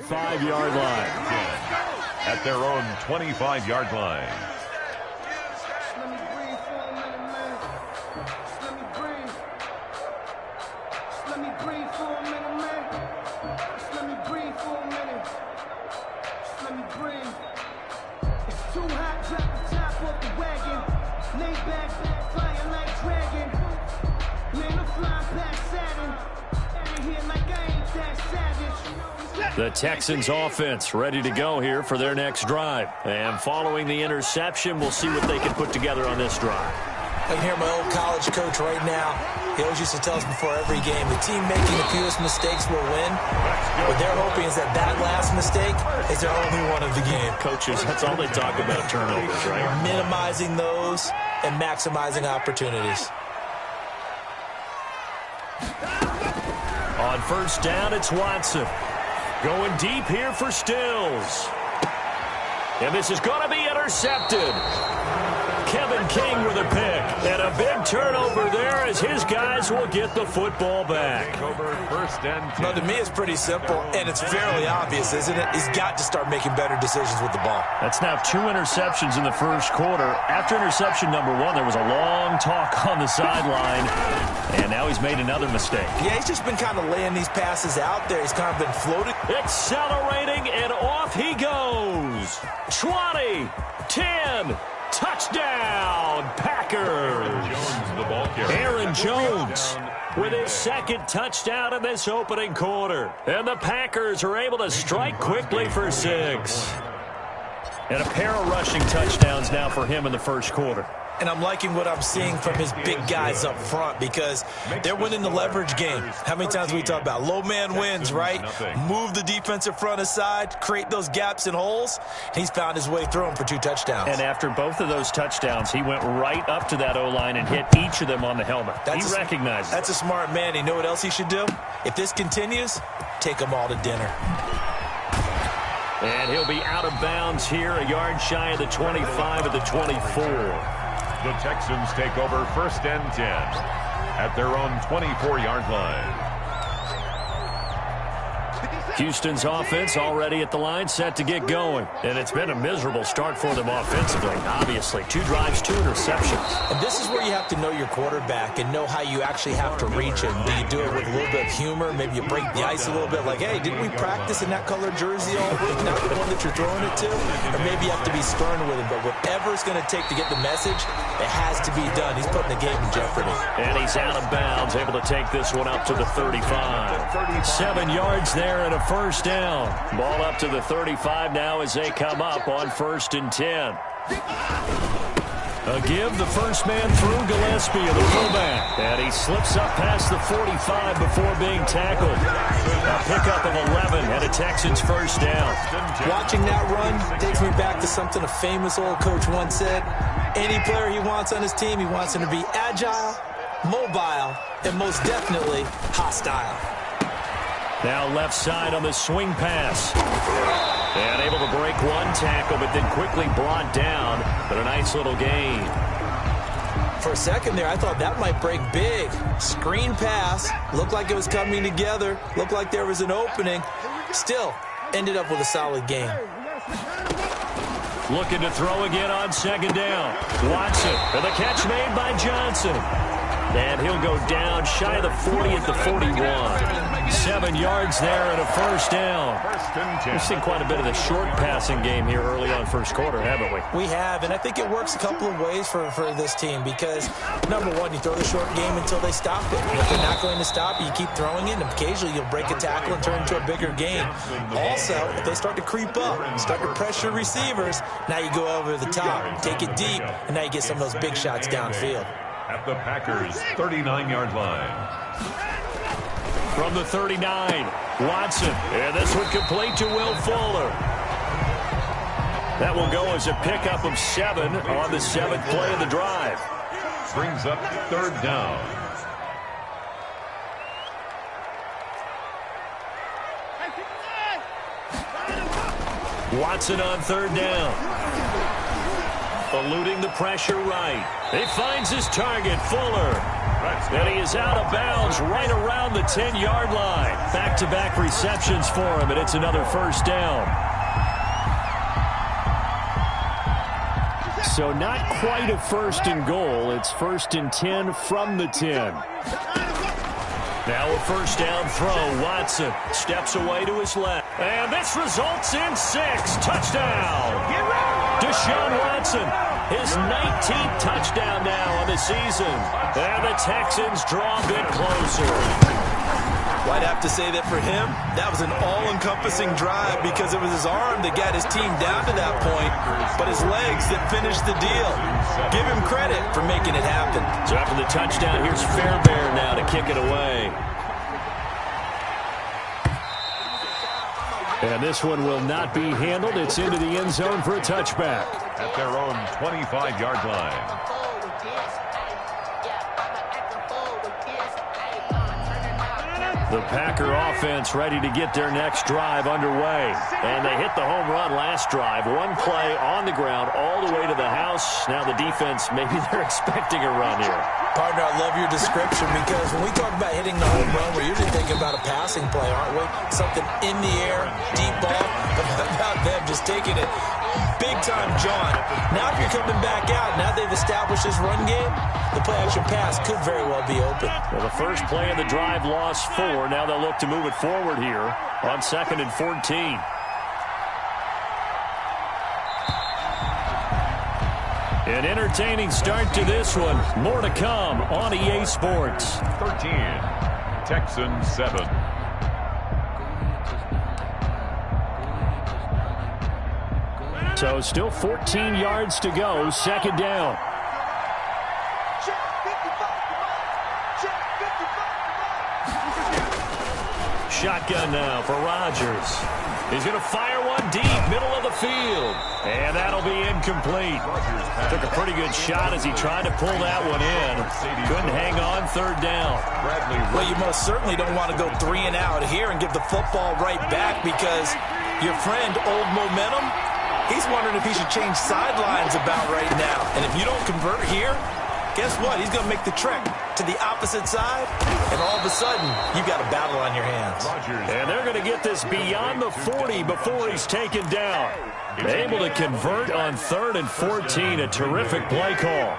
5-yard line. At their own 25-yard line. Let me breathe for a minute, man. Just let me breathe. Just let me breathe for a minute, man. Just let me breathe for a minute. Just let me breathe. It's too hot, drop the top off the wagon. Lay back, fire like dragon. Man, I'm flying past Saturn. Out of here like I ain't that savage. The Texans offense ready to go here for their next drive. And following the interception, we'll see what they can put together on this drive. I can hear my old college coach right now. He always used to tell us before every game, the team making the fewest mistakes will win. What they're hoping is that last mistake is their only one of the game. Coaches, that's all they talk about, turnovers, right? Minimizing those and maximizing opportunities. On first down, it's Watson. Going deep here for Stills. And this is going to be intercepted. Kevin King with a pick. And a big turnover there as his guys will get the football back. Now, to me, it's pretty simple, and it's fairly obvious, isn't it? He's got to start making better decisions with the ball. That's now 2 interceptions in the first quarter. After interception number 1, there was a long talk on the sideline, and now he's made another mistake. Yeah, he's just been kind of laying these passes out there. He's kind of been floating. Accelerating, and off he goes. 20, 10, touchdown, Packers. Aaron Jones with his second touchdown in this opening quarter. And the Packers are able to strike quickly for 6. And a pair of rushing touchdowns now for him in the first quarter. And I'm liking what I'm seeing from his big guys up front because they're winning the leverage game. How many times we talk about low man wins, right? Move the defensive front aside, create those gaps and holes. He's found his way through them for 2 touchdowns. And after both of those touchdowns, he went right up to that O-line and hit each of them on the helmet. He recognized it. That's a smart man. You know what else he should do? If this continues, take them all to dinner. And he'll be out of bounds here, a yard shy of the 25 of the 24. The Texans take over first and 10 at their own 24-yard line. Houston's offense already at the line, set to get going. And it's been a miserable start for them offensively, obviously. 2 drives, 2 interceptions. And this is where you have to know your quarterback and know how you actually have to reach him. Do you do it with a little bit of humor? Maybe you break the ice a little bit like, hey, didn't we practice in that colored jersey all week, not the one that you're throwing it to? Or maybe you have to be stern with him. But whatever it's going to take to get the message, it has to be done. He's putting the game in jeopardy. And he's out of bounds, able to take this one up to the 35. 7 yards there and a first down. Ball up to the 35 now as they come up on first and 10. A give, the first man through Gillespie of the fullback. And he slips up past the 45 before being tackled. A pickup of 11 and a Texans first down. Watching that run takes me back to something a famous old coach once said. Any player he wants on his team, he wants him to be agile, mobile, and most definitely hostile. Now left side on the swing pass. And able to break one tackle, but then quickly brought down. But a nice little gain. For a second there, I thought that might break big. Screen pass. Looked like it was coming together. Looked like there was an opening. Still, ended up with a solid gain. Looking to throw again on second down. Watson, and the catch made by Johnson. And he'll go down shy of the 40 at the 41. 7 yards there and a first down. We've seen quite a bit of the short passing game here early on first quarter, haven't we? We have, and I think it works a couple of ways for this team because, number one, you throw the short game until they stop it. And if they're not going to stop it, you keep throwing it, and occasionally you'll break a tackle and turn into a bigger game. Also, if they start to creep up, start to pressure receivers, now you go over the top, take it deep, and now you get some of those big shots downfield. At the Packers' 39-yard line. From the 39, Watson. And this one complete to Will Fuller. That will go as a pickup of 7 on the 7th play of the drive. Brings up third down. Watson on third down. Eluding the pressure right. He finds his target, Fuller. And he is out of bounds right around the 10-yard line. Back-to-back receptions for him, and it's another first down. So not quite a first and goal. It's first and 10 from the 10. Now a first down throw. Watson steps away to his left. And this results in 6. Touchdown. Deshaun Watson, his 19th touchdown now on the season. And the Texans draw a bit closer. Well, I'd have to say that for him, that was an all-encompassing drive because it was his arm that got his team down to that point, but his legs that finished the deal. Give him credit for making it happen. So after the touchdown, here's Fairbairn now to kick it away. And this one will not be handled. It's into the end zone for a touchback. At their own 25-yard line. The Packer offense ready to get their next drive underway. And they hit the home run last drive. One play on the ground all the way to the house. Now the defense, maybe they're expecting a run here. Partner, I love your description because when we talk about hitting the home run, we're usually thinking about a passing play, aren't we? Something in the air, deep ball. But how about them just taking it big-time John? Now if you're coming back out, now they've established this run game, the play-action pass could very well be open. Well, the first play of the drive lost 4. Now they'll look to move it forward here on 2nd and 14. An entertaining start to this one. More to come on EA Sports. 13, Texans 7. So still 14 yards to go. Second down. Shotgun now for Rodgers. He's going to fire one deep, middle of the field. And that'll be incomplete. Took a pretty good shot as he tried to pull that one in. Couldn't hang on. Third down. Well, you most certainly don't want to go 3 and out here and give the football right back because your friend, Old Momentum, he's wondering if he should change sidelines about right now. And if you don't convert here, guess what? He's going to make the trek to the opposite side, and all of a sudden, you've got a battle on your hands. And they're going to get this beyond the 40 before he's taken down. Able to convert on 3rd and 14. A terrific play call.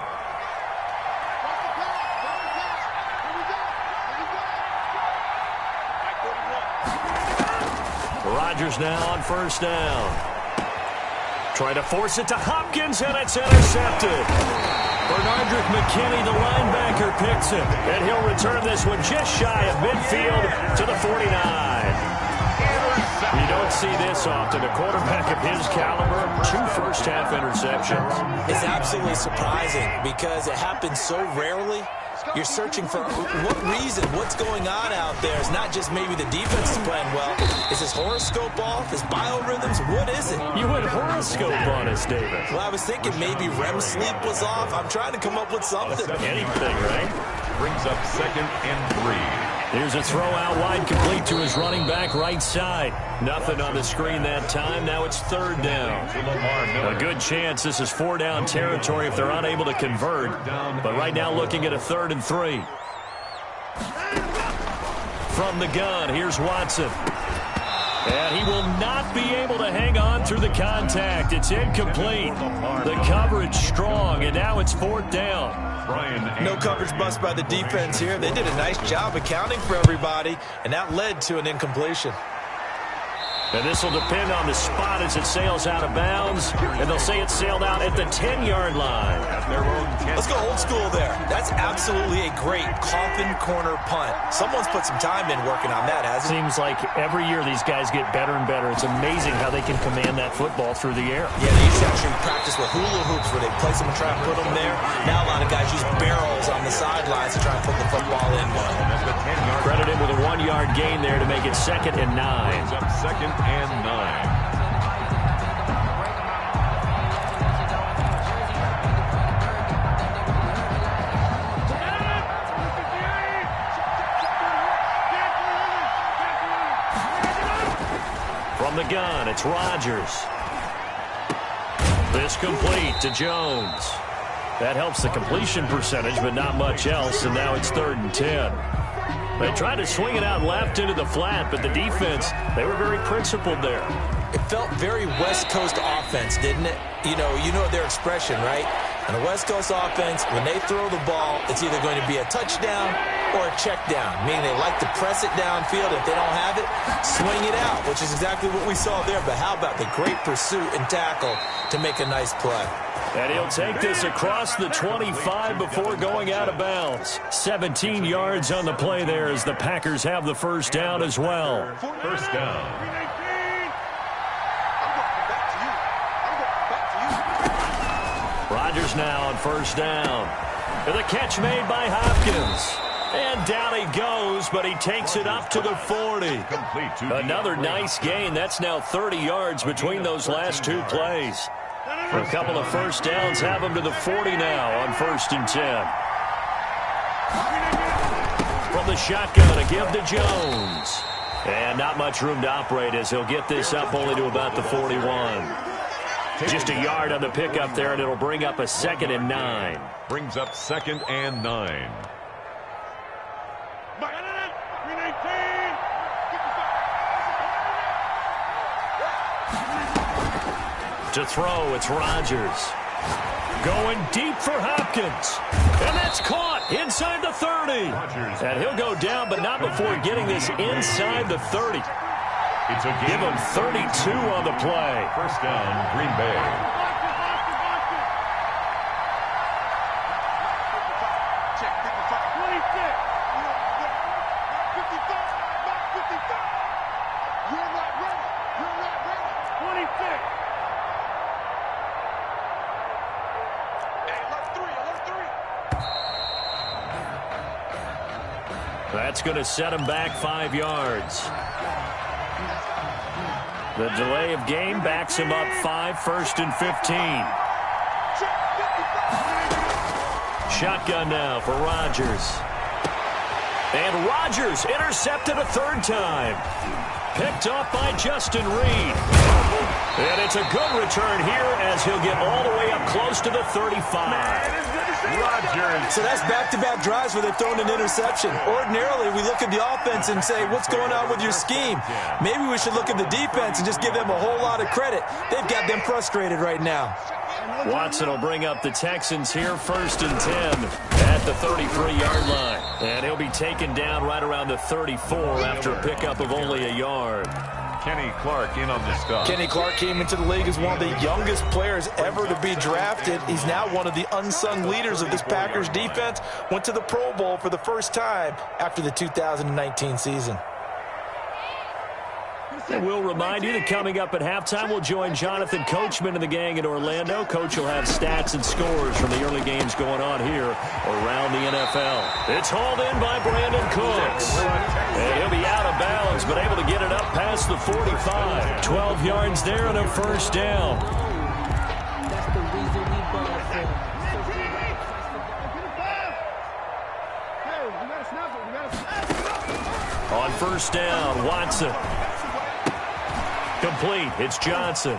Rodgers now on first down. Trying to force it to Hopkins, and it's intercepted. Bernardrick McKinney, the linebacker, picks it. And he'll return this one just shy of midfield to the 49. You don't see this often. A quarterback of his caliber, 2 first-half interceptions. It's absolutely surprising because it happens so rarely. You're searching for what reason, what's going on out there. It's not just maybe the defense is playing well. Is his horoscope off? His biorhythms? What is it? You went horoscope on us, David. Well, I was thinking maybe REM sleep was off. I'm trying to come up with something. Anything, right? Brings up 2nd and 3. Here's a throw out wide, complete to his running back right side. Nothing on the screen that time. Now it's 3rd down. A good chance this is 4-down territory if they're unable to convert. But right now looking at a 3rd and 3. From the gun, here's Watson. And he will not be able to hang on through the contact. It's incomplete. The coverage strong, and now it's 4th down. No coverage bust by the defense here. They did a nice job accounting for everybody, and that led to an incompletion. And this will depend on the spot as it sails out of bounds. And they'll say it sailed out at the 10-yard line. Let's go old school there. That's absolutely a great coffin corner punt. Someone's put some time in working on that, hasn't it? Seems like every year these guys get better and better. It's amazing how they can command that football through the air. Yeah, they used to actually practice with hula hoops where they place them and try and put them there. Now a lot of guys use barrels on the sidelines to try and put the football in. Credit him with a 1-yard gain there to make it 2nd and 9. 2nd and 9. From the gun, it's Rodgers. This complete to Jones. That helps the completion percentage, but not much else, and now it's 3rd and 10. They tried to swing it out left into the flat, but the defense, they were very principled there. It felt very West Coast offense, didn't it? You know their expression, right? On a West Coast offense, when they throw the ball, it's either going to be a touchdown or a check down, meaning they like to press it downfield. If they don't have it, swing it out, which is exactly what we saw there. But how about the great pursuit and tackle to make a nice play? And he'll take this across the 25 before going out of bounds. 17 yards on the play there as the Packers have the first down as well. First down. Rodgers now on first down. The catch made by Hopkins. And down he goes, but he takes it up to the 40. Another nice gain. That's now 30 yards between those last two plays. A couple of first downs have him to the 40 now on 1st and 10. From the shotgun, a give to Jones. And not much room to operate as he'll get this up only to about the 41. Just a yard on the pickup there, and it'll bring up a 2nd and 9. Brings up 2nd and 9. To throw, it's Rodgers. Going deep for Hopkins. And that's caught inside the 30. And he'll go down, but not before getting this inside the 30. Give him 32 on the play. First down, Green Bay. That's going to set him back 5 yards. The delay of game backs him up 5, 1st and 15. Shotgun now for Rodgers. And Rodgers intercepted a 3rd time. Picked off by Justin Reed. And it's a good return here as he'll get all the way up close to the 35. Rodgers. So that's back-to-back drives where they've thrown an interception. Ordinarily, we look at the offense and say, what's going on with your scheme? Maybe we should look at the defense and just give them a whole lot of credit. They've got them frustrated right now. Watson will bring up the Texans here 1st and 10 at the 33-yard line. And he'll be taken down right around the 34 after a pickup of only a yard. Kenny Clark in on the stop. Kenny Clark came into the league as one of the youngest players ever to be drafted. He's now one of the unsung leaders of this Packers defense. Went to the Pro Bowl for the first time after the 2019 season. And we'll remind you that coming up at halftime, we'll join Jonathan Coachman and the gang in Orlando. Coach will have stats and scores from the early games going on here around the NFL. It's hauled in by Brandon Cooks. And he'll be out of bounds, but able to get it up past the 45. 12 yards there and a first down. That's the reason we ball for. On first down, Watson. Complete. It's Johnson.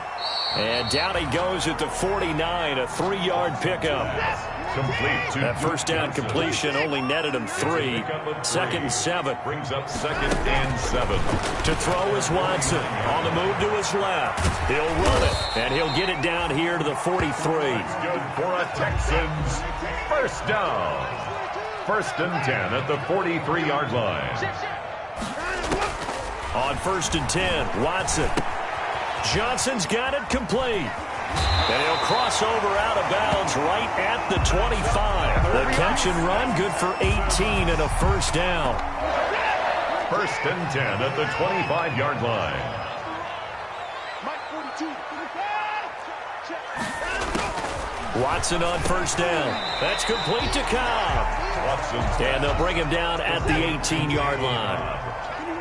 And down he goes at the 49, a 3-yard pickup. Complete. That first down completion only netted him 3. 2nd and 7. Brings up 2nd and 7. To throw is Watson. On the move to his left. He'll run it. And he'll get it down here to the 43. Good for a Texans. First down. 1st and 10 at the 43-yard line. On 1st and 10, Watson. Johnson's got it complete. And he'll cross over out of bounds right at the 25. The catch and run good for 18 and a first down. 1st and 10 at the 25-yard line. Watson on first down. That's complete to Cobb. Watson's And they'll bring him down at the 18-yard line.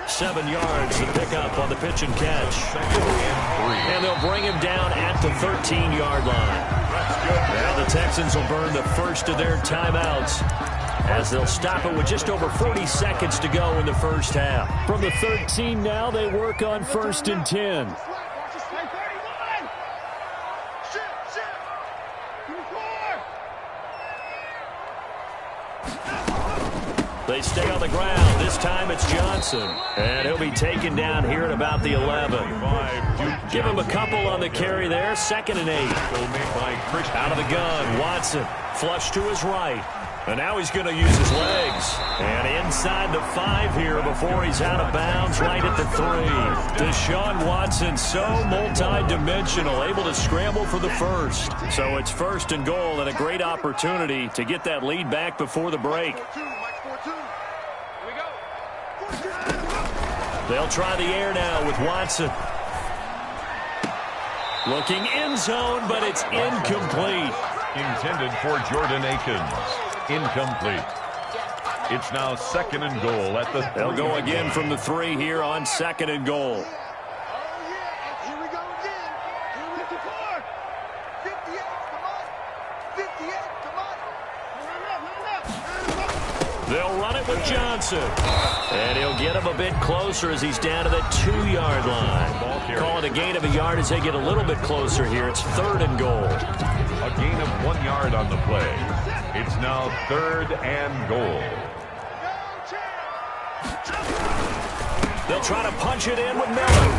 7 yards to pick up on the pitch and catch. 2nd and 3. And they'll bring him down at the 13-yard line. Now the Texans will burn the first of their timeouts as they'll stop it with just over 40 seconds to go in the first half. From the 13 now, they work on 1st and 10. They stay on the ground. This time it's Johnson. And he'll be taken down here at about the 11. Give him a couple on the carry there. 2nd and 8. Out of the gun, Watson. Flush to his right. And now he's going to use his legs. And inside the 5 here before he's out of bounds right at the 3. Deshaun Watson so multi-dimensional, able to scramble for the first. So it's 1st and goal and a great opportunity to get that lead back before the break. They'll try the air now with Watson. Looking end zone, but it's incomplete. Intended for Jordan Akins. Incomplete. It's now 2nd and goal at the 3. They'll go again from the 3 here on 2nd and goal. Here we go again. 54. 58. Come on. 58. Come on. They'll run it with Johnson. And he'll get him a bit closer as he's down to the 2-yard line. Call it a gain of a yard as they get a little bit closer here. It's 3rd and goal. A gain of 1 yard on the play. It's now 3rd and goal. They'll try to punch it in with Miller.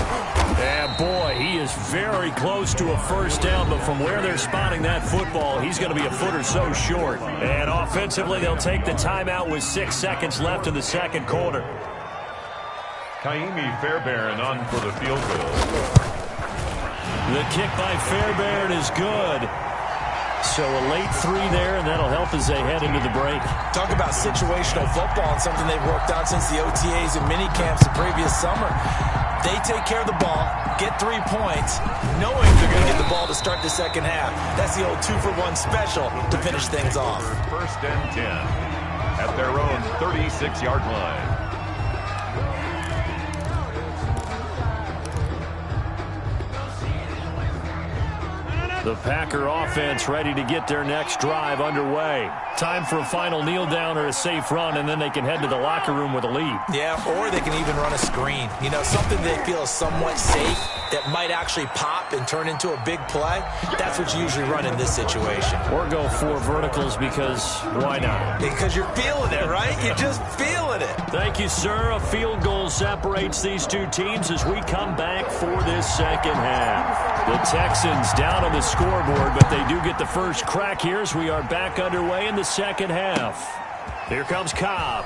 And boy, he is very close to a first down, but from where they're spotting that football, he's going to be a foot or so short. And offensively, they'll take the timeout with 6 seconds left in the 2nd quarter. Kaimi Fairbairn on for the field goal. The kick by Fairbairn is good. So a late 3 there, and that'll help as they head into the break. Talk about situational football and something they've worked out since the OTAs and mini camps the previous summer. They take care of the ball, get 3 points, knowing they're going to get the ball to start the 2nd half. That's the old 2-for-1 special to finish things off. 1st and 10 at their own 36-yard line. The Packer offense ready to get their next drive underway. Time for a final kneel down or a safe run, and then they can head to the locker room with a lead. Yeah, or they can even run a screen. You know, something they feel is somewhat safe that might actually pop and turn into a big play. That's what you usually run in this situation. Or go 4 verticals because why not? Because you're feeling it, right? You're just feeling it. Thank you, sir. A field goal separates these 2 teams as we come back for this 2nd half. The Texans down on the scoreboard, but they do get the first crack here as we are back underway in the 2nd half. Here comes Cobb.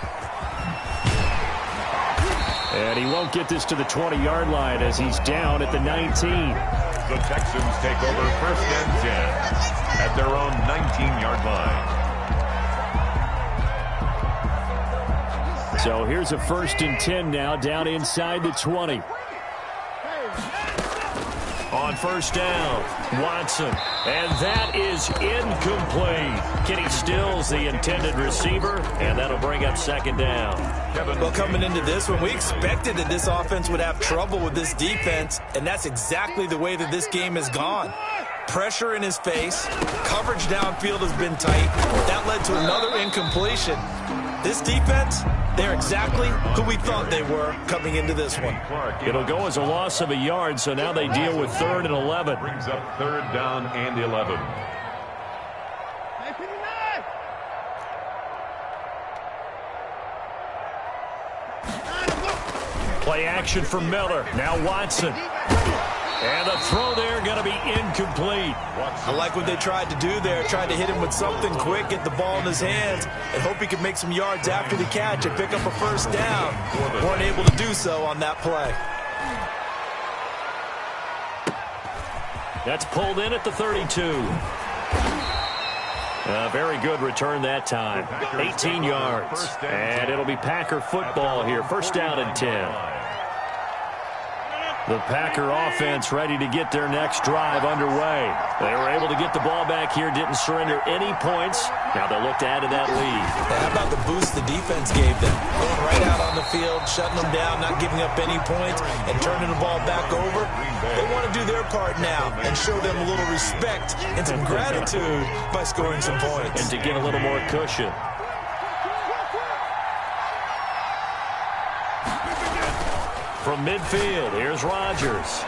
And he won't get this to the 20-yard line as he's down at the 19. The Texans take over 1st and 10 at their own 19-yard line. So here's a 1st and 10 now down inside the 20. On 1st down, Watson. And that is incomplete. Kenny Stills, the intended receiver, and that'll bring up 2nd down. Well, coming into this one, we expected that this offense would have trouble with this defense, and that's exactly the way that this game has gone. Pressure in his face. Coverage downfield has been tight. That led to another incompletion. This defense, they're exactly who we thought they were coming into this one. It'll go as a loss of a yard, so now they deal with 3rd and 11. Brings up 3rd down and 11. Play action for Miller. Now Watson. And the throw there going to be incomplete. I like what they tried to do there. Tried to hit him with something quick, get the ball in his hands, and hope he could make some yards after the catch and pick up a 1st down. Weren't able to do so on that play. That's pulled in at the 32. Very good return that time. 18 yards. And it'll be Packer football here. 1st down and 10. The Packer offense ready to get their next drive underway. They were able to get the ball back here, didn't surrender any points. Now they'll look to add to that lead. How about the boost the defense gave them? Going right out on the field, shutting them down, not giving up any points, and turning the ball back over. They want to do their part now and show them a little respect and some gratitude by scoring some points. And to get a little more cushion. From midfield, here's Rodgers.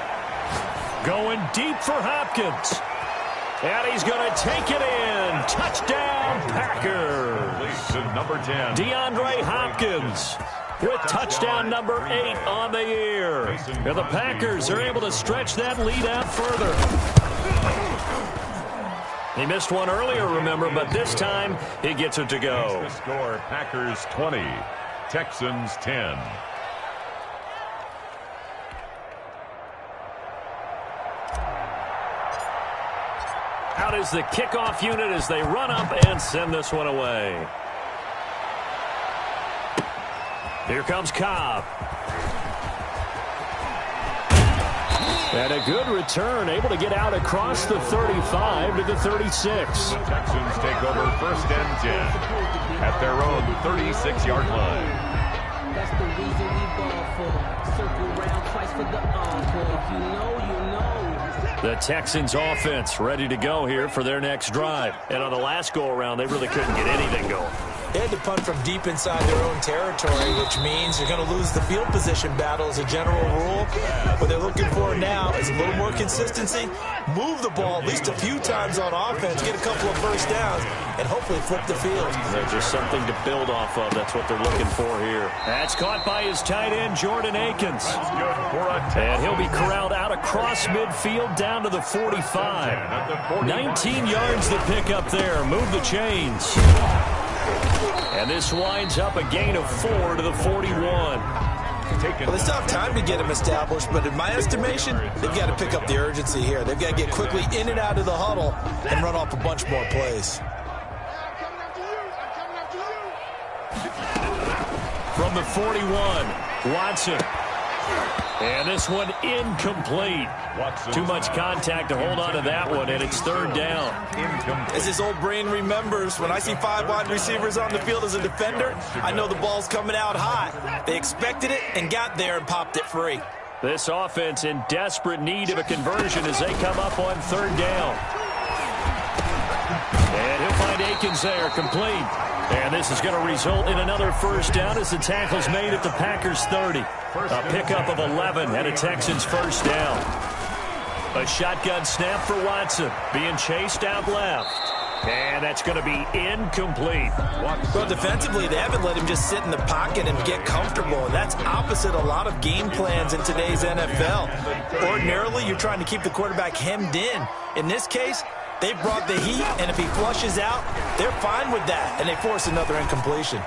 Going deep for Hopkins. And he's going to take it in. Touchdown, Packers. Number 10. DeAndre Hopkins with touchdown number 8 on the year. And the Packers are able to stretch that lead out further. He missed one earlier, remember, but this time he gets it to go. The score, Packers 20, Texans 10. Out is the kickoff unit as they run up and send this one away. Here comes Cobb. And a good return, able to get out across the 35 to the 36. The Texans take over 1st and 10 at their own 36-yard line. That's the reason we ball for. Circle round twice for the encore. If you know, you know. The Texans offense ready to go here for their next drive. And on the last go-around, they really couldn't get anything going. They had to punt from deep inside their own territory, which means they're going to lose the field position battle as a general rule. What they're looking for now is a little more consistency, move the ball at least a few times on offense, get a couple of first downs, and hopefully flip the field. There's just something to build off of. That's what they're looking for here. That's caught by his tight end, Jordan Akins. That's good for a touchdown. And he'll be corralled out across midfield down to the 45. 19 yards to pick up there. Move the chains. And this winds up a gain of 4 to the 41. Well, they still have time to get him established, but in my estimation, they've got to pick up the urgency here. They've got to get quickly in and out of the huddle and run off a bunch more plays. From the 41, Watson. And this one incomplete. Too much contact to hold on to that one, and it's 3rd down. As his old brain remembers, when I see 5 wide receivers on the field as a defender, I know the ball's coming out hot. They expected it and got there and popped it free. This offense in desperate need of a conversion as they come up on 3rd down. And he'll find Akins there, complete. And this is going to result in another first down as the tackle's made at the Packers' 30. A pickup of 11 and a Texans first down. A shotgun snap for Watson, being chased out left. And that's going to be incomplete. Well, defensively, they haven't let him just sit in the pocket and get comfortable. And that's opposite a lot of game plans in today's NFL. Ordinarily, you're trying to keep the quarterback hemmed in. In this case, they brought the heat, and if he flushes out, they're fine with that, and they force another incompletion.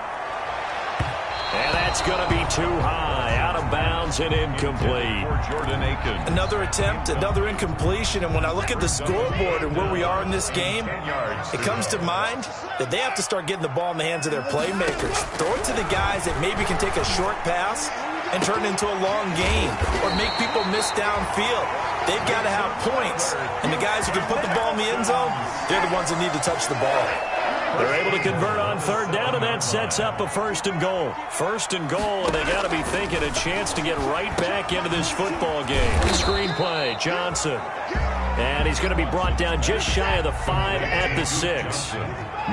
And that's going to be too high, out of bounds and incomplete. Jordan Akins. Another attempt, another incompletion, and when I look at the scoreboard and where we are in this game, it comes to mind that they have to start getting the ball in the hands of their playmakers. Throw it to the guys that maybe can take a short pass and turn it into a long game or make people miss downfield. They've got to have points, and the guys who can put the ball in the end zone, they're the ones that need to touch the ball. They're able to convert on 3rd down, and that sets up a 1st and goal. 1st and goal, and they got to be thinking a chance to get right back into this football game. Screenplay, Johnson. And he's going to be brought down just shy of the 5 at the 6.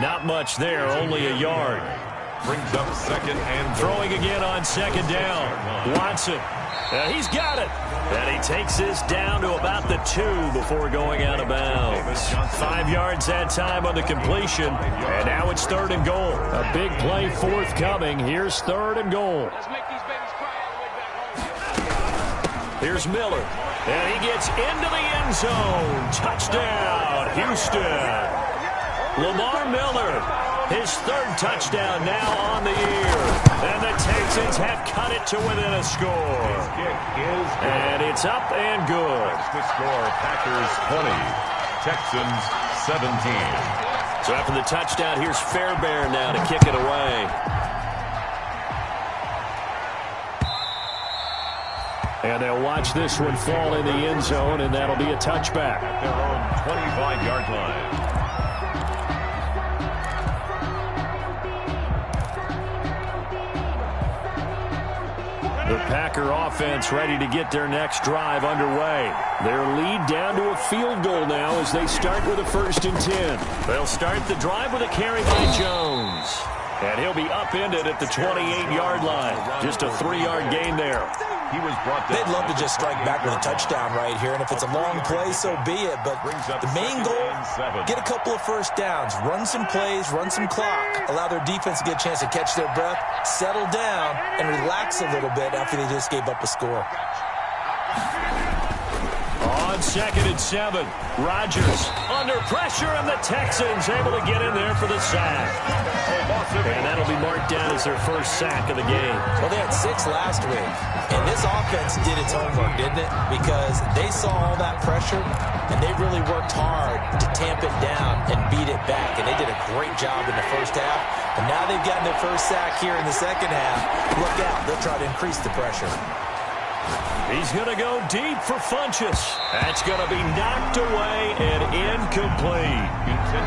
Not much there, only a yard. Brings up 2nd and throwing again on 2nd down. Watson. He's got it. And he takes this down to about the 2 before going out of bounds. 5 yards that time on the completion. And now it's 3rd and goal. A big play forthcoming. Here's 3rd and goal. Here's Miller. And he gets into the end zone. Touchdown, Houston. Lamar Miller, his 3rd touchdown now on the year. And the Texans have cut it to within a score. And it's up and good. The score, Packers 20, Texans 17. So after the touchdown, here's Fairbairn now to kick it away. And they'll watch this one fall in the end zone, and that'll be a touchback. At their own 25-yard line. The Packer offense ready to get their next drive underway. Their lead down to a field goal now as they start with a 1st and 10. They'll start the drive with a carry by Jones. And he'll be upended at the 28-yard line. Just a 3-yard gain there. He was brought down. They'd love to just strike back with a touchdown right here, and if it's a long play, so be it. But the main goal, get a couple of first downs, run some plays, run some clock, allow their defense to get a chance to catch their breath, settle down, and relax a little bit after they just gave up a score. On 2nd and 7, Rodgers under pressure, and the Texans able to get in there for the sack. And that'll be marked down as their first sack of the game. Well, they had 6 last week, and this offense did its homework, didn't it? Because they saw all that pressure, and they really worked hard to tamp it down and beat it back, and they did a great job in the first half. And now they've gotten their first sack here in the second half. Look out, they'll try to increase the pressure. He's going to go deep for Funchess. That's going to be knocked away and incomplete.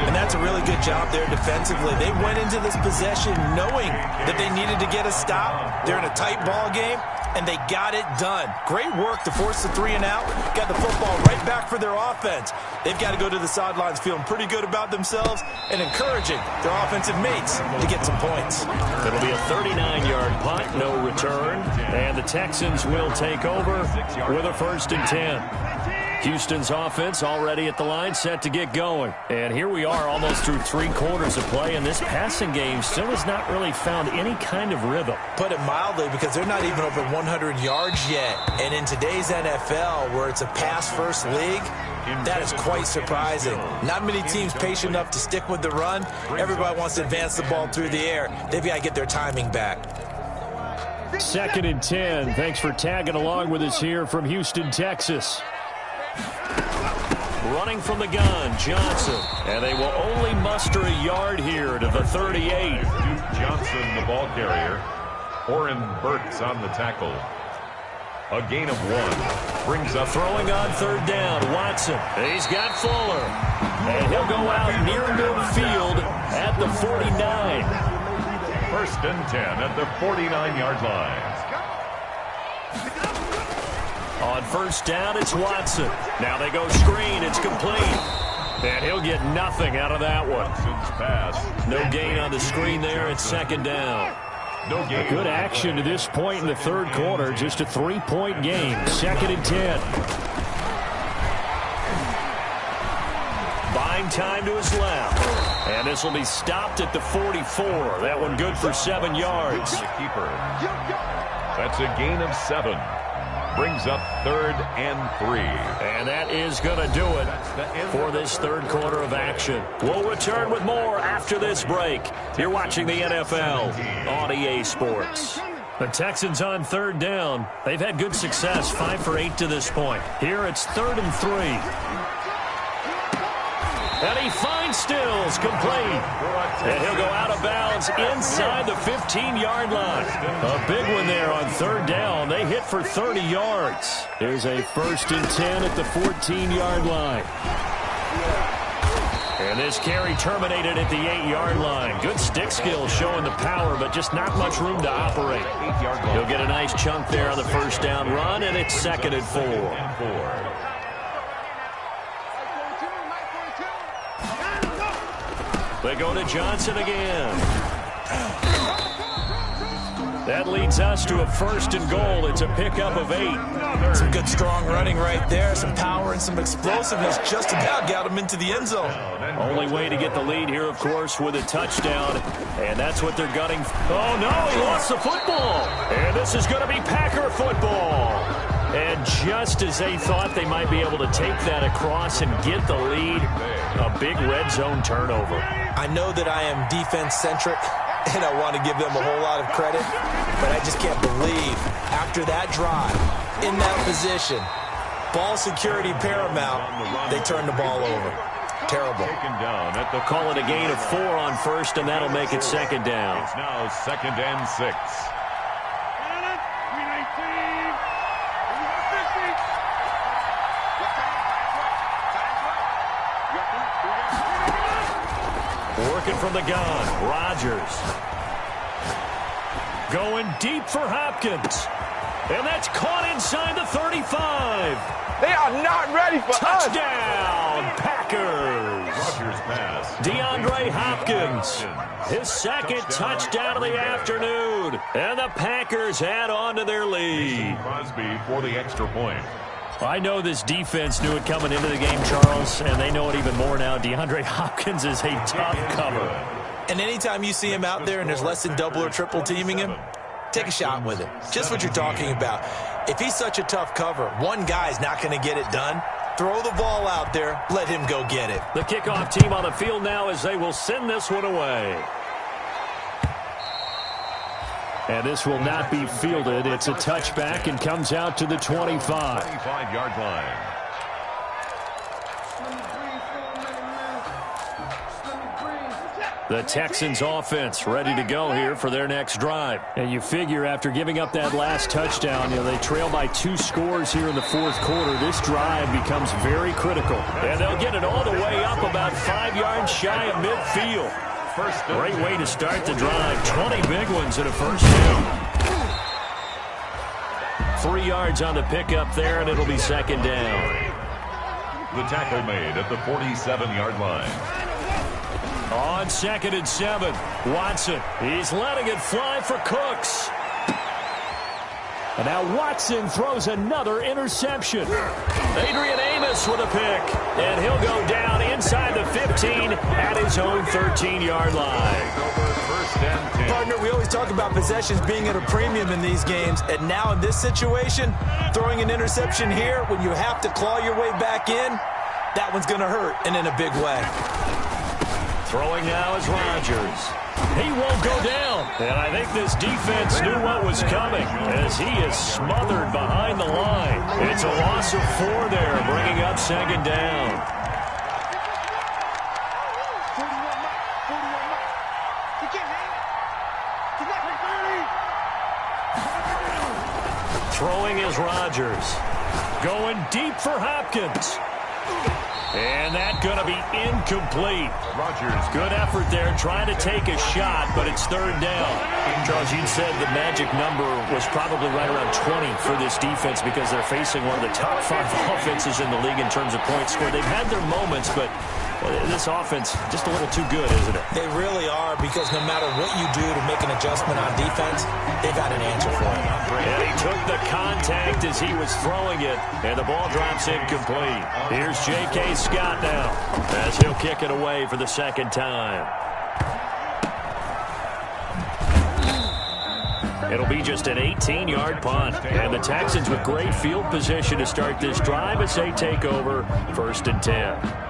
And that's a really good job there defensively. They went into this possession knowing that they needed to get a stop. They're in a tight ball game, and they got it done. Great work to force the 3 and out. Got the football right back for their offense. They've got to go to the sidelines feeling pretty good about themselves and encouraging their offensive mates to get some points. It'll be a 39-yard punt, no return, and the Texans will take over with a 1st and 10. Houston's offense already at the line, set to get going. And here we are almost through 3 quarters of play, and this passing game still has not really found any kind of rhythm. Put it mildly, because they're not even over 100 yards yet. And in today's NFL, where it's a pass-first league, that is quite surprising. Not many teams patient enough to stick with the run. Everybody wants to advance the ball through the air. They've got to get their timing back. 2nd and 10. Thanks for tagging along with us here from Houston, Texas. Running from the gun, Johnson. And they will only muster a yard here to the 38. Duke Johnson, the ball carrier. Oren Burks on the tackle. A gain of 1. Brings up throwing on 3rd down. Watson. He's got Fuller. And he'll go out near midfield at the 49. 1st and 10 at the 49-yard line. On 1st down, it's Watson. Now they go screen. It's complete. And he'll get nothing out of that one. No gain on the screen there. It's 2nd down. No gain. Good action to this point in the 3rd quarter. Just a 3-point game. 2nd and 10. Buying time to his left. And this will be stopped at the 44. That one good for 7 yards. The keeper. That's a gain of 7. Brings up 3rd and 3. And that is going to do it for this 3rd quarter of action. We'll return with more after this break. You're watching the NFL on EA Sports. The Texans on 3rd down. They've had good success, 5 for 8 to this point. Here it's 3rd and 3. And he finds Stills, complete. And he'll go out of bounds inside the 15-yard line. A big one there on 3rd down. They hit for 30 yards. There's a 1st and 10 at the 14-yard line. And this carry terminated at the 8-yard line. Good stick skill showing the power, but just not much room to operate. He'll get a nice chunk there on the 1st down run, and it's 2nd and 4. They go to Johnson again. That leads us to a 1st and goal. It's a pickup of 8. Some good strong running right there. Some power and some explosiveness just about got him into the end zone. Only way to get the lead here, of course, with a touchdown. And that's what they're gunning. Oh, no, he lost the football. And this is going to be Packer football. And just as they thought they might be able to take that across and get the lead, a big red zone turnover. I know that I am defense-centric, and I want to give them a whole lot of credit, but I just can't believe after that drive, in that position, ball security paramount, they turned the ball over. Terrible. Call it a gain of 4 on 1st, and that'll make it 2nd down. It's now 2nd and 6. Working from the gun, Rodgers. Going deep for Hopkins. And that's caught inside the 35. They are not ready for us. Touchdown, Packers. Rodgers DeAndre Hopkins, his second touchdown of the afternoon. And the Packers add on to their lead. Crosby for the extra point. I know this defense knew it coming into the game, Charles, and they know it even more now. DeAndre Hopkins is a tough cover. And anytime you see him out there and there's less than double or triple teaming him, take a shot with it. Just what you're talking about. If he's such a tough cover, one guy's not going to get it done. Throw the ball out there. Let him go get it. The kickoff team on the field now as they will send this one away. And this will not be fielded. It's a touchback and comes out to the 25. 25-yard line. The Texans offense ready to go here for their next drive. And you figure after giving up that last touchdown, they trail by 2 scores here in the fourth quarter. This drive becomes very critical. And they'll get it all the way up about 5 yards shy of midfield. Great way to start the drive. 20 big ones and a first down. 3 yards on the pickup there, and it'll be second down. The tackle made at the 47-yard line. On 2nd and 7, Watson. He's letting it fly for Cooks. And now Watson throws another interception. Adrian Amos with a pick. And he'll go down inside the 15 at his own 13-yard line. First and 10. Partner, we always talk about possessions being at a premium in these games. And now in this situation, throwing an interception here when you have to claw your way back in, that one's going to hurt, and in a big way. Throwing now is Rodgers. He won't go down. And I think this defense knew what was coming as he is smothered behind the line. It's a loss of 4 there, bringing up second down. Throwing is Rodgers. Going deep for Hopkins. And that's going to be incomplete. Rodgers. Good effort there, trying to take a shot, but it's third down. Charles, you said the magic number was probably right around 20 for this defense because they're facing one of the top 5 offenses in the league in terms of points scored. They've had their moments, but this offense just a little too good, isn't it? They really are, because no matter what you do to make an adjustment on defense, they got an answer for it. And he took the contact as he was throwing it, and the ball drops incomplete. Here's J.K. Scott now as he'll kick it away for the second time. It'll be just an 18-yard punt. And the Texans with great field position to start this drive as they take over 1st and 10.